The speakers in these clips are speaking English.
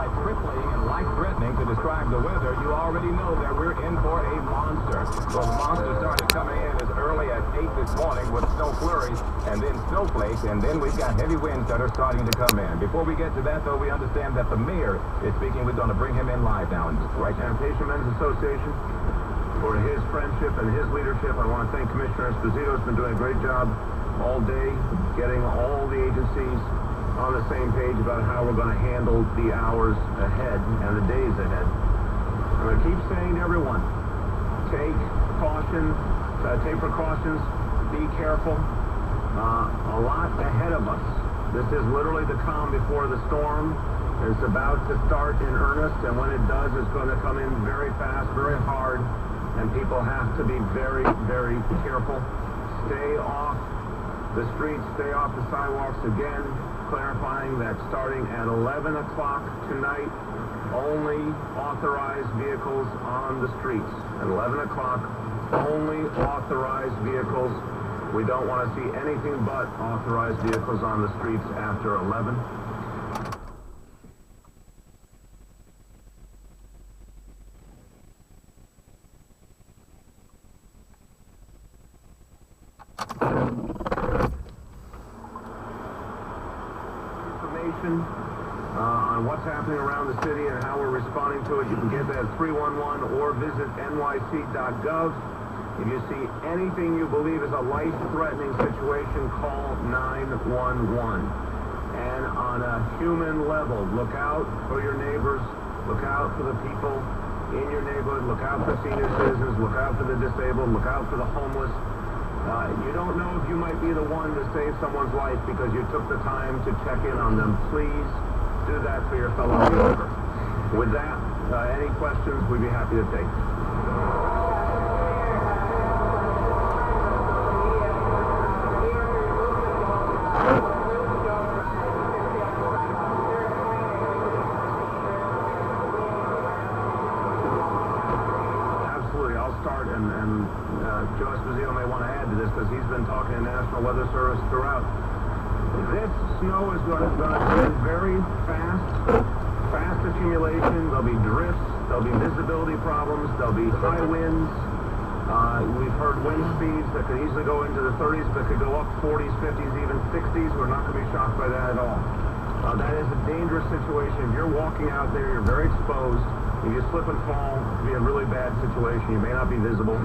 like crippling and life-threatening to describe the weather, you already know that we're in for a monster. Those monsters started coming in as early as 8 this morning with snow flurries and then snowflakes, and then we've got heavy winds that are starting to come in. Before we get to that, though, we understand that the mayor is speaking. We're going to bring him in live now. Right now, Sanitation Men's Association, for his friendship and his leadership. I want to thank Commissioner Esposito. Has been doing a great job all day, getting all the agencies on the same page about how we're going to handle the hours ahead and the days ahead. I'm going to keep saying to everyone, take caution, take precautions, be careful. A lot ahead of us. This is literally the calm before the storm. It's about to start in earnest, and when it does, it's going to come in very fast, very hard, and people have to be very, very careful. Stay off the streets, stay off the sidewalks. Again, clarifying that starting at 11 o'clock tonight, only authorized vehicles on the streets. At 11 o'clock, only authorized vehicles. We don't want to see anything but authorized vehicles on the streets after 11. On what's happening around the city and how we're responding to it, you can get that at 311 or visit nyc.gov. If you see anything you believe is a life-threatening situation, call 911. And on a human level, look out for your neighbors, look out for the people in your neighborhood, look out for senior citizens, look out for the disabled, look out for the homeless. You don't know if you might be the one to save someone's life because you took the time to check in on them. Please do that for your fellow neighbor. With that, any questions we'd be happy to take. Absolutely. I'll start, and Joe Esposito may want to add to this because he's been talking to National Weather Service throughout. This snow is going to be very fast accumulation. There'll be drifts, there'll be visibility problems, there'll be high winds. We've heard wind speeds that could easily go into the 30s, that could go up 40s, 50s, even 60s. We're not going to be shocked by that at all. That is a dangerous situation. If you're walking out there, you're very exposed. If you slip and fall, it could be a really bad situation. You may not be visible.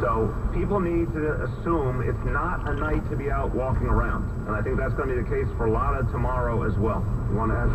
So people need to assume it's not a night to be out walking around. And I think that's going to be the case for a lot of tomorrow as well. You want to add?